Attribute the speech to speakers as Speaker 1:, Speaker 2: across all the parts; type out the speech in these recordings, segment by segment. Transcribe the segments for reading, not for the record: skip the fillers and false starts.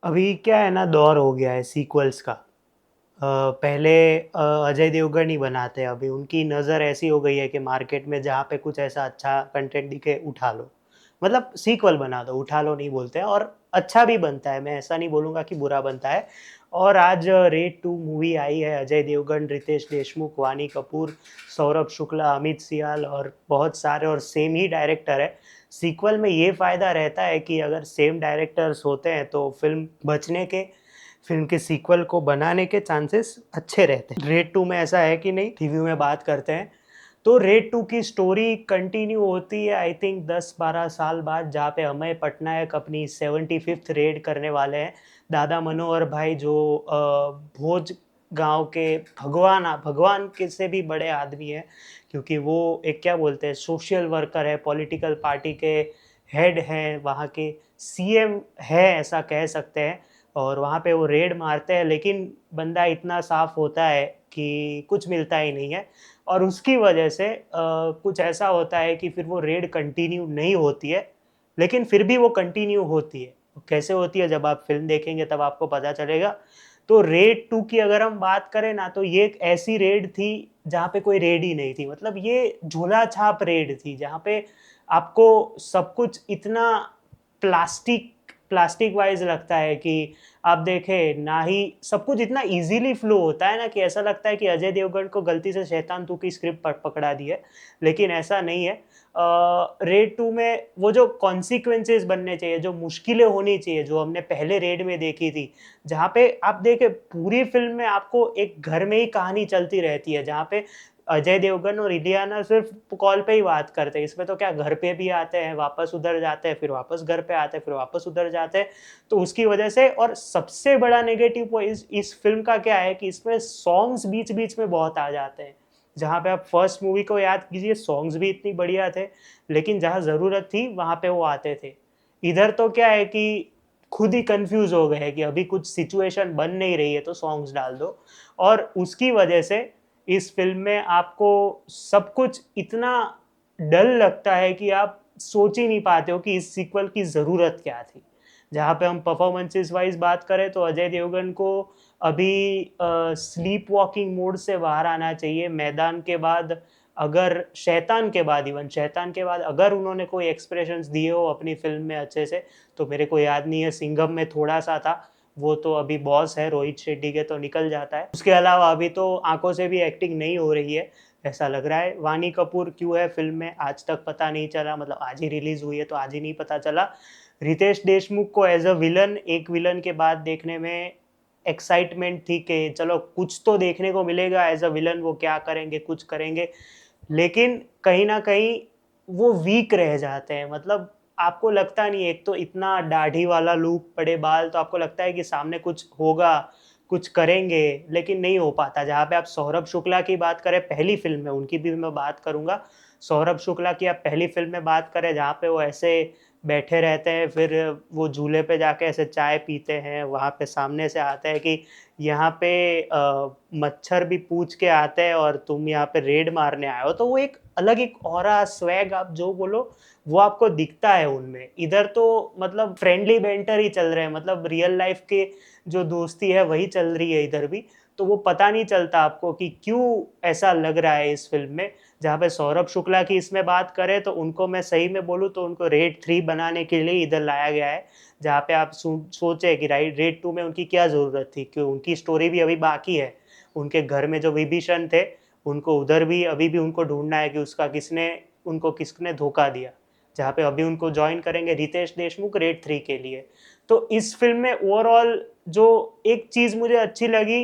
Speaker 1: अभी क्या है ना, दौर हो गया है सीक्वल्स का। पहले अजय देवगन ही बनाते हैं, अभी उनकी नज़र ऐसी हो गई है कि मार्केट में जहाँ पे कुछ ऐसा अच्छा कंटेंट दिखे उठा लो। मतलब सीक्वल बना दो, उठा लो नहीं बोलते हैं, और अच्छा भी बनता है, मैं ऐसा नहीं बोलूँगा कि बुरा बनता है। और आज रेड 2 मूवी आई है, अजय देवगन, रितेश देशमुख, वानी कपूर, सौरभ शुक्ला, अमित सियाल और बहुत सारे, और सेम ही डायरेक्टर है। सीक्वल में ये फ़ायदा रहता है कि अगर सेम डायरेक्टर्स होते हैं तो फ़िल्म के सीक्वल को बनाने के चांसेस अच्छे रहते हैं। रेड 2 में ऐसा है कि नहीं, रिव्यू में बात करते हैं। तो रेड 2 की स्टोरी कंटिन्यू होती है आई थिंक 10-12 साल बाद, जहाँ पे अमय पटनायक अपनी 75th रेड करने वाले हैं। दादा मनोहर भाई जो भोज गांव के भगवान के से भी बड़े आदमी हैं, क्योंकि वो एक क्या बोलते हैं, सोशल वर्कर है, पॉलिटिकल पार्टी के हेड हैं, वहाँ के सीएम है ऐसा कह सकते हैं। और वहाँ पे वो रेड मारते हैं, लेकिन बंदा इतना साफ होता है कि कुछ मिलता ही नहीं है। और उसकी वजह से कुछ ऐसा होता है कि फिर वो रेड कंटिन्यू नहीं होती है, लेकिन फिर भी वो कंटिन्यू होती है। कैसे होती है, जब आप फ़िल्म देखेंगे तब आपको पता चलेगा। तो रेड 2 की अगर हम बात करें ना, तो ये एक ऐसी रेड थी जहाँ पे कोई रेड ही नहीं थी। मतलब ये झोला छाप रेड थी, जहाँ पे आपको सब कुछ इतना प्लास्टिक प्लास्टिक वाइज़ लगता है कि आप देखें ना, ही सब कुछ इतना ईज़िली फ्लो होता है ना, कि ऐसा लगता है कि अजय देवगन को गलती से शैतान 2 की स्क्रिप्ट पकड़ा दी है, लेकिन ऐसा नहीं है। रेड 2 में वो जो कॉन्सिक्वेंसेस बनने चाहिए, जो मुश्किलें होनी चाहिए, जो हमने पहले रेड में देखी थी, जहाँ पे आप देखें पूरी फ़िल्म में आपको एक घर में ही कहानी चलती रहती है, जहाँ पे अजय देवगन और इलियाना सिर्फ़ कॉल पे ही बात करते हैं। इसमें तो क्या, घर पे भी आते हैं, वापस उधर जाते हैं, फिर वापस घर पे आते हैं, फिर वापस उधर जाते हैं। तो उसकी वजह से, और सबसे बड़ा नेगेटिव पॉइंट इस फ़िल्म का क्या है कि इसमें सॉन्ग्स बीच-बीच में बहुत आ जाते हैं। जहाँ पे आप फर्स्ट मूवी को याद कीजिए, सॉन्ग्स भी इतनी बढ़िया थे, लेकिन जहाँ ज़रूरत थी वहाँ पे वो आते थे। इधर तो क्या है कि खुद ही कन्फ्यूज़ हो गए हैं कि अभी कुछ सिचुएशन बन नहीं रही है तो सॉन्ग्स डाल दो। और उसकी वजह से इस फ़िल्म में आपको सब कुछ इतना डल लगता है कि आप सोच ही नहीं पाते हो कि इस सीक्वल की ज़रूरत क्या थी। जहाँ पे हम परफ़ॉर्मेंसेस वाइज़ बात करें तो अजय देवगन को अभी स्लीप वॉकिंग मोड से बाहर आना चाहिए। मैदान के बाद, अगर शैतान के बाद, इवन शैतान के बाद अगर उन्होंने कोई एक्सप्रेशंस दिए हो अपनी फ़िल्म में अच्छे से, तो मेरे को याद नहीं है। सिंघम में थोड़ा-सा था, वो तो अभी बॉस है रोहित शेट्टी के, तो निकल जाता है। उसके अलावा अभी तो आँखों से भी एक्टिंग नहीं हो रही है, ऐसा लग रहा है। वानी कपूर क्यों है फ़िल्म में आज तक पता नहीं चला, मतलब आज ही रिलीज़ हुई है तो आज ही नहीं पता चला। रितेश देशमुख को एज़ अ विलन, एक विलन के बाद देखने में एक्साइटमेंट थी कि चलो कुछ तो देखने को मिलेगा एज़ अ विलन, वो क्या करेंगे, कुछ करेंगे। लेकिन कहीं न कहीं वो वीक रह जाते हैं, मतलब आपको लगता नहीं है, एक तो इतना दाढ़ी वाला लुक, बड़े बाल, तो आपको लगता है कि सामने कुछ होगा, कुछ करेंगे, लेकिन नहीं हो पाता। जहाँ पे आप सौरभ शुक्ला की बात करें पहली फ़िल्म में, उनकी भी मैं बात करूँगा। सौरभ शुक्ला की आप पहली फ़िल्म में बात करें, जहाँ पे वो ऐसे बैठे रहते हैं, फिर वो झूले पे जाके ऐसे चाय पीते हैं, वहाँ पे सामने से आता है कि यहाँ पे मच्छर भी पूछ के आते हैं और तुम यहाँ पे रेड मारने आए हो, तो वो एक अलग एक ऑरा, स्वैग, आप जो बोलो, वो आपको दिखता है उनमें। इधर तो मतलब फ्रेंडली बैंटर ही चल रहे हैं, मतलब रियल लाइफ़ के जो दोस्ती है वही चल रही है इधर भी। तो वो पता नहीं चलता आपको कि क्यों ऐसा लग रहा है इस फ़िल्म में। जहाँ पे सौरभ शुक्ला की इसमें बात करें तो उनको मैं सही में बोलूँ तो उनको रेड 3 बनाने के लिए इधर लाया गया है। जहाँ पे आप सोचे कि रेड 2 में उनकी क्या ज़रूरत थी? कि उनकी स्टोरी भी अभी बाकी है। उनके घर में जो विभीषण थे, उनको उधर भी अभी भी उनको ढूँढना है कि उनको किसने धोखा दिया। जहाँ पे अभी उनको जॉइन करेंगे रितेश देशमुख रेड 3 के लिए। तो इस फ़िल्म में ओवरऑल जो एक चीज़ मुझे अच्छी लगी,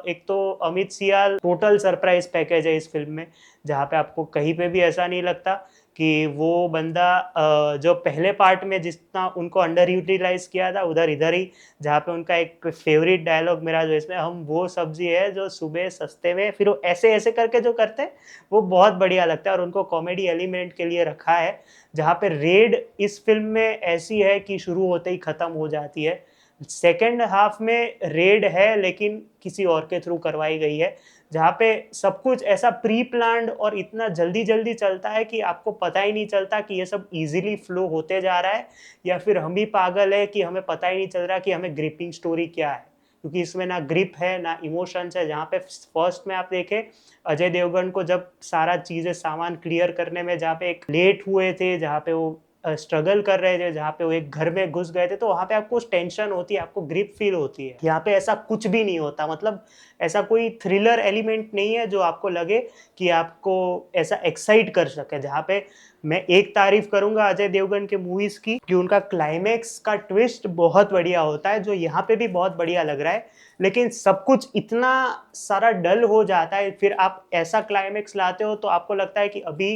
Speaker 1: एक तो अमित सियाल टोटल सरप्राइज़ पैकेज है इस फ़िल्म में, जहाँ पे आपको कहीं पे भी ऐसा नहीं लगता कि वो बंदा जो पहले पार्ट में जितना उनको अंडर यूटिलाइज़ किया था, उधर इधर ही, जहाँ पे उनका एक फ़ेवरेट डायलॉग मेरा जो इसमें, हम वो सब्ज़ी है जो सुबह सस्ते में, फिर वो ऐसे-ऐसे करके जो करते हैं, वो बहुत बढ़िया लगता है और उनको कॉमेडी एलिमेंट के लिए रखा है। जहाँ पे रेड इस फ़िल्म में ऐसी है कि शुरू होते ही ख़त्म हो जाती है। सेकंड हाफ़ में रेड है लेकिन किसी और के थ्रू करवाई गई है, जहाँ पे सब कुछ ऐसा प्री प्लान्ड और इतना जल्दी-जल्दी चलता है कि आपको पता ही नहीं चलता कि ये सब ईज़िली फ्लो होते जा रहा है या फिर हम ही पागल हैं कि हमें पता ही नहीं चल रहा कि हमें ग्रिपिंग स्टोरी क्या है। क्योंकि इसमें ना ग्रिप है, ना इमोशंस है, जहाँ पे फर्स्ट में आप देखें अजय देवगन को जब सारा चीज़ें सामान क्लियर करने में जहाँ पे एक लेट हुए थे, जहाँ पे वो स्ट्रगल कर रहे थे, जहाँ पे वो एक घर में घुस गए थे, तो वहाँ पे आपको टेंशन होती है, आपको ग्रिप फ़ील होती है। यहाँ पे ऐसा कुछ भी नहीं होता, मतलब ऐसा कोई थ्रिलर एलिमेंट नहीं है जो आपको लगे कि आपको ऐसा एक्साइट कर सके। जहाँ पे मैं एक तारीफ़ करूँगा अजय देवगन के मूवीज़ की कि उनका क्लाइमैक्स का ट्विस्ट बहुत बढ़िया होता है, जो यहाँ पे भी बहुत बढ़िया लग रहा है। लेकिन सब कुछ इतना सारा डल हो जाता है, फिर आप ऐसा क्लाइमैक्स लाते हो तो आपको लगता है कि अभी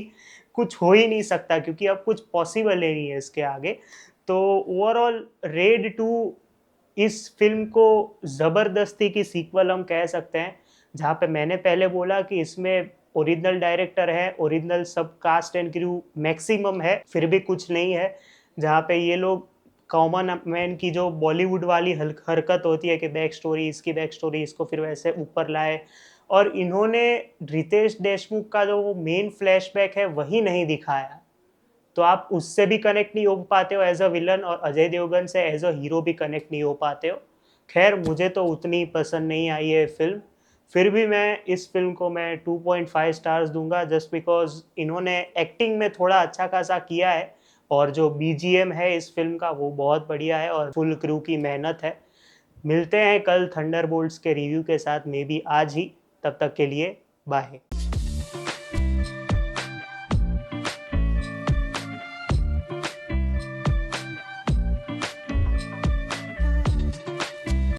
Speaker 1: कुछ हो ही नहीं सकता क्योंकि अब कुछ पॉसिबल ही नहीं है इसके आगे। तो ओवरऑल रेड 2 इस फ़िल्म को ज़बरदस्ती की सीक्वल हम कह सकते हैं, जहाँ पे मैंने पहले बोला कि इसमें ओरिजिनल डायरेक्टर है, ओरिजिनल सब कास्ट एंड क्रू मैक्सिमम है, फिर भी कुछ नहीं है। जहाँ पे ये लोग कॉमन मैन की जो बॉलीवुड वाली हरकत होती है कि बैक स्टोरी, इसकी बैक स्टोरी, इसको फिर वैसे ऊपर लाए और इन्होंने रितेश देशमुख का जो वो मेन फ्लैशबैक है, वही नहीं दिखाया। तो आप उससे भी कनेक्ट नहीं हो पाते हो एज़ अ विलन और अजय देवगन से एज़ अ हीरो भी कनेक्ट नहीं हो पाते हो। ख़ैर मुझे तो उतनी पसंद नहीं आई है फ़िल्म, फिर भी मैं इस फ़िल्म को मैं 2.5 स्टार्स दूँगा जस्ट बिकॉज़ इन्होंने एक्टिंग में थोड़ा अच्छा-खासा किया है और जो बीजीएम है इस फ़िल्म का वो बहुत बढ़िया है और फुल क्रू की मेहनत है। मिलते हैं कल थंडरबोल्ट्स के रिव्यू के साथ, मे बी आज ही, तब तक के लिए बाय।